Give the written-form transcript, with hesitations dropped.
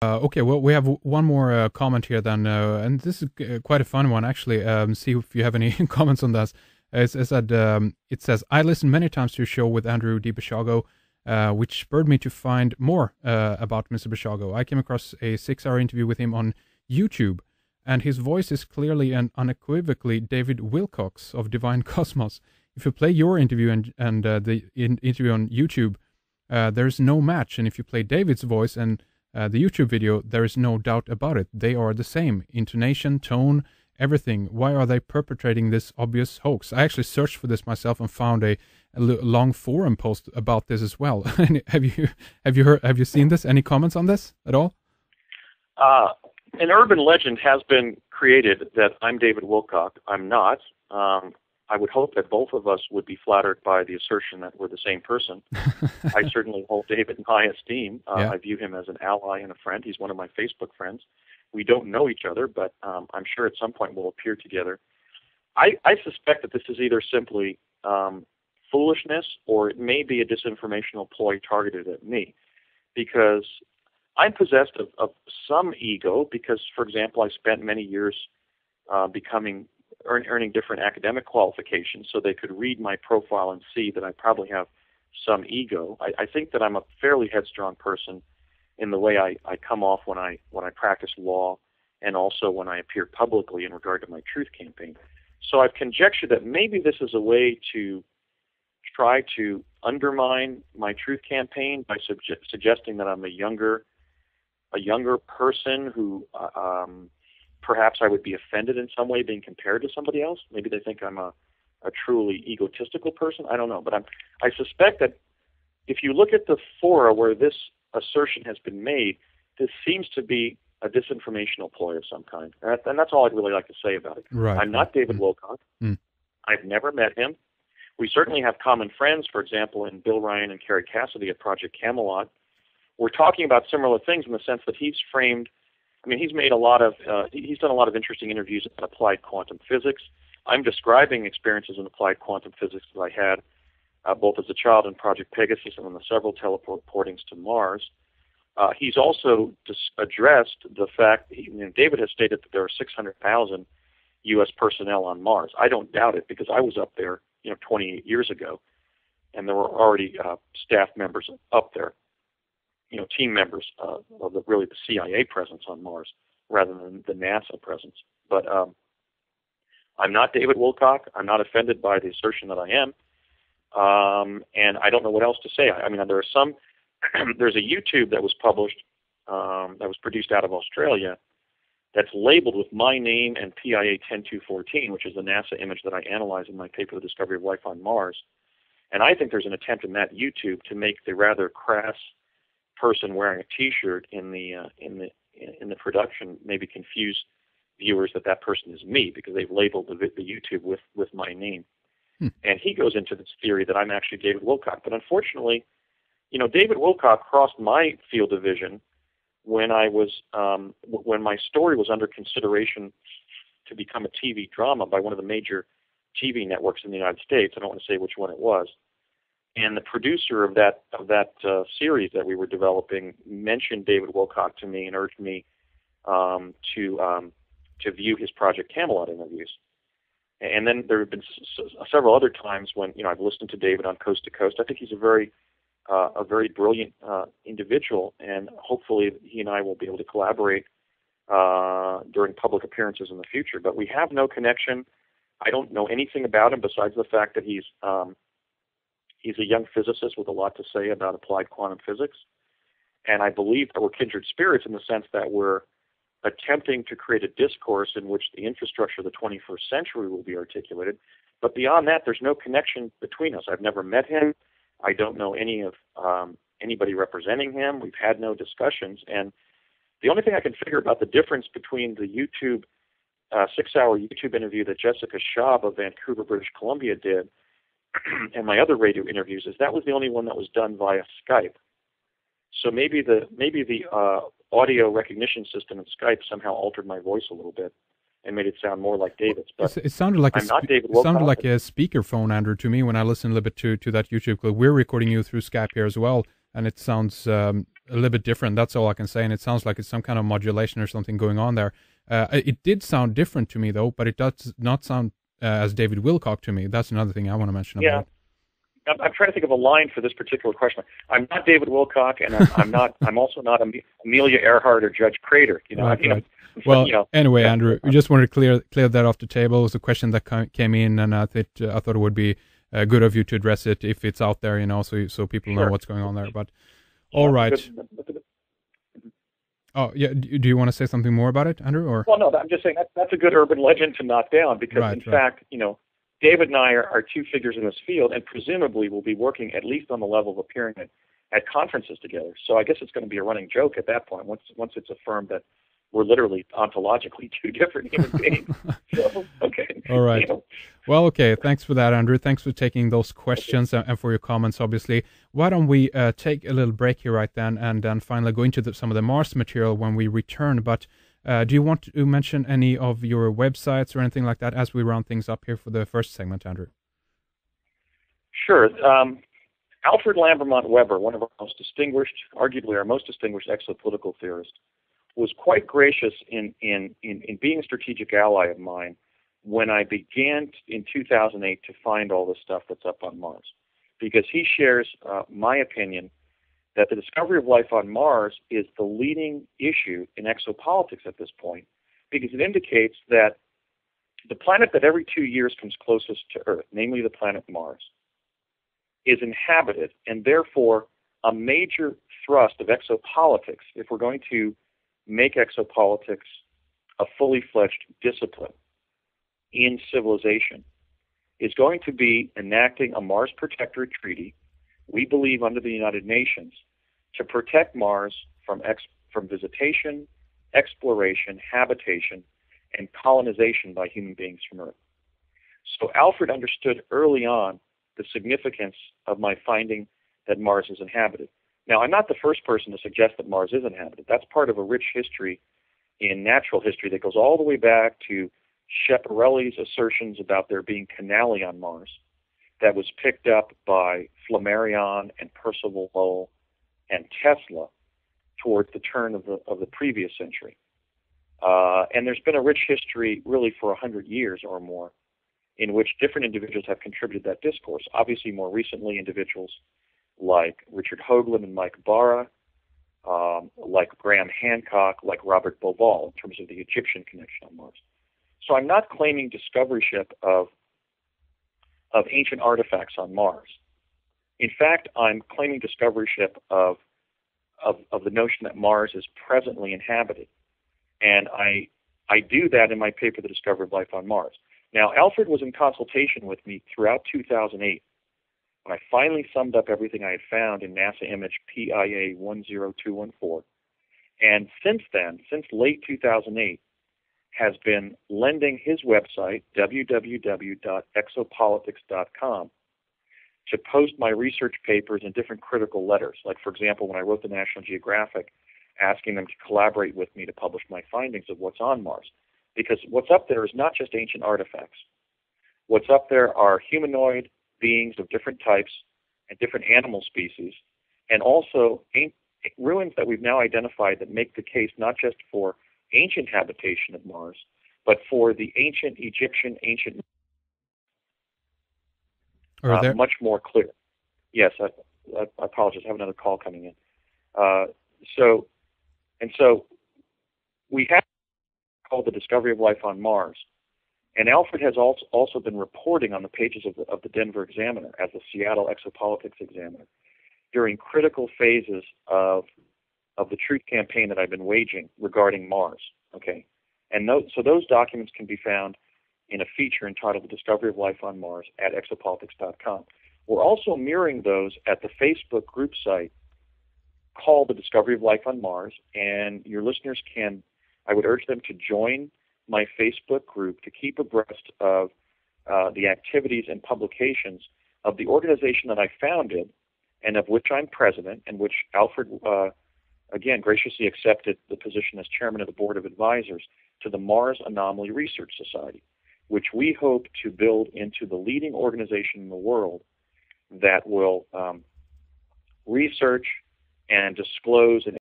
Okay, well, we have one more comment here then, and this is quite a fun one actually. See if you have any comments on this. It says, I listened many times to your show with Andrew D. Basiago, which spurred me to find more about Mr. Basiago. I came across a 6-hour interview with him on YouTube, and his voice is clearly and unequivocally David Wilcox of Divine Cosmos. If you play your interview and the interview on YouTube, there's no match, and if you play David's voice and the YouTube video, there is no doubt about it. They are the same. Intonation, tone, everything. Why are they perpetrating this obvious hoax? I actually searched for this myself and found a long forum post about this as well. Have you seen this? Any comments on this at all? An urban legend has been created that I'm David Wilcock. I'm not. I would hope that both of us would be flattered by the assertion that we're the same person. I certainly hold David in high esteem. I view him as an ally and a friend. He's one of my Facebook friends. We don't know each other, but I'm sure at some point we'll appear together. I suspect that this is either simply foolishness or it may be a disinformational ploy targeted at me, because I'm possessed of some ego because, for example, I spent many years earning different academic qualifications so they could read my profile and see that I probably have some ego. I think that I'm a fairly headstrong person in the way I come off when I practice law and also when I appear publicly in regard to my truth campaign. So I've conjectured that maybe this is a way to try to undermine my truth campaign by suggesting that I'm a younger person who perhaps I would be offended in some way being compared to somebody else. Maybe they think I'm a truly egotistical person. I don't know. But I suspect that if you look at the fora where this assertion has been made, this seems to be a disinformational ploy of some kind. And that's all I'd really like to say about it. Right. I'm not David Wilcock. I've never met him. We certainly have common friends, for example, in Bill Ryan and Carrie Cassidy at Project Camelot. We're talking about similar things in the sense that he's made a lot of, he's done a lot of interesting interviews on applied quantum physics. I'm describing experiences in applied quantum physics that I had both as a child in Project Pegasus and on the several teleportings to Mars. He's also addressed the fact, David has stated that there are 600,000 U.S. personnel on Mars. I don't doubt it because I was up there, 28 years ago, and there were already staff members up there. Team members of the CIA presence on Mars rather than the NASA presence. But I'm not David Wilcock. I'm not offended by the assertion that I am. And I don't know what else to say. There's a YouTube that was published, that was produced out of Australia, that's labeled with my name and PIA 10214, which is the NASA image that I analyze in my paper, The Discovery of Life on Mars. And I think there's an attempt in that YouTube to make the rather crass person wearing a T-shirt in the production maybe confuse viewers that person is me because they've labeled the YouTube with my name. And he goes into this theory that I'm actually David Wilcock. But unfortunately, David Wilcock crossed my field of vision when when my story was under consideration to become a TV drama by one of the major TV networks in the United States. I don't want to say which one it was. And the producer of that series that we were developing mentioned David Wilcock to me and urged me to view his Project Camelot interviews. And then there have been several other times when I've listened to David on Coast to Coast. I think he's a very brilliant individual, and hopefully he and I will be able to collaborate during public appearances in the future. But we have no connection. I don't know anything about him besides the fact that he's a young physicist with a lot to say about applied quantum physics. And I believe that we're kindred spirits in the sense that we're attempting to create a discourse in which the infrastructure of the 21st century will be articulated. But beyond that, there's no connection between us. I've never met him. I don't know anybody representing him. We've had no discussions. And the only thing I can figure about the difference between the 6-hour YouTube interview that Jessica Schaub of Vancouver, British Columbia did and my other radio interviews is that was the only one that was done via Skype. So maybe the audio recognition system in Skype somehow altered my voice a little bit and made it sound more like David's. But it sounded like I'm not David Wilcock. It sounded like a speakerphone, Andrew, to me when I listened a little bit to that YouTube clip. We're recording you through Skype here as well, and it sounds a little bit different. That's all I can say. And it sounds like it's some kind of modulation or something going on there. It did sound different to me, though, but it does not sound as David Wilcock to me. That's another thing I want to mention about it. I'm trying to think of a line for this particular question. I'm not David Wilcock, and I'm also not Amelia Earhart or Judge Crater. Right. Well, anyway, Andrew, we just wanted to clear that off the table. It was a question that came in, and I thought it would be good of you to address it if it's out there, so people know what's going on there. But all right. Oh, yeah. Do you want to say something more about it, Andrew? Or? Well, no, I'm just saying that's a good urban legend to knock down because, in fact, David and I are two figures in this field, and presumably will be working at least on the level of appearing at conferences together. So I guess it's going to be a running joke at that point once it's affirmed that we're literally ontologically two different human beings. So, okay. All right. Well, okay. Thanks for that, Andrew. Thanks for taking those questions and for your comments, obviously. Why don't we take a little break here right then and then finally go into some of the Mars material when we return. But do you want to mention any of your websites or anything like that as we round things up here for the first segment, Andrew? Sure. Alfred Lambermont Weber, one of our most distinguished, arguably our most distinguished exopolitical theorist, was quite gracious in being a strategic ally of mine when I began in 2008 to find all the stuff that's up on Mars. Because he shares my opinion that the discovery of life on Mars is the leading issue in exopolitics at this point, because it indicates that the planet that every 2 years comes closest to Earth, namely the planet Mars, is inhabited, and therefore a major thrust of exopolitics, if we're going to make exopolitics a fully fledged discipline in civilization, is going to be enacting a Mars Protectorate Treaty, we believe under the United Nations, to protect Mars from visitation, exploration, habitation, and colonization by human beings from Earth. So Alfred understood early on the significance of my finding that Mars is inhabited. Now, I'm not the first person to suggest that Mars is inhabited. That's part of a rich history in natural history that goes all the way back to Schiaparelli's assertions about there being canali on Mars that was picked up by Flammarion and Percival Lowell and Tesla towards the turn of the previous century. And there's been a rich history really for 100 years or more in which different individuals have contributed that discourse. Obviously, more recently, individuals like Richard Hoagland and Mike Barra, like Graham Hancock, like Robert Bauval, in terms of the Egyptian connection on Mars. So I'm not claiming discoveryship of ancient artifacts on Mars. In fact, I'm claiming discoveryship of the notion that Mars is presently inhabited. And I do that in my paper, The Discovery of Life on Mars. Now, Alfred was in consultation with me throughout 2008 when I finally summed up everything I had found in NASA image PIA 10214. And since then, since late 2008, has been lending his website, www.exopolitics.com, to post my research papers in different critical letters. Like, for example, when I wrote the National Geographic, asking them to collaborate with me to publish my findings of what's on Mars. Because what's up there is not just ancient artifacts. What's up there are humanoid beings of different types and different animal species, and also ruins that we've now identified that make the case not just for ancient habitation of Mars, but for the ancient Egyptian, much more clear. Yes, I apologize. I have another call coming in. So we have called The Discovery of Life on Mars, and Alfred has also been reporting on the pages of the Denver Examiner as the Seattle Exopolitics Examiner during critical phases of the truth campaign that I've been waging regarding Mars. Okay, and so those documents can be found in a feature entitled The Discovery of Life on Mars at exopolitics.com. We're also mirroring those at the Facebook group site called The Discovery of Life on Mars, and your listeners I would urge them to join my Facebook group to keep abreast of the activities and publications of the organization that I founded and of which I'm president, and which Alfred, again, graciously accepted the position as chairman of the board of advisors to the Mars Anomaly Research Society, which we hope to build into the leading organization in the world that will research and disclose an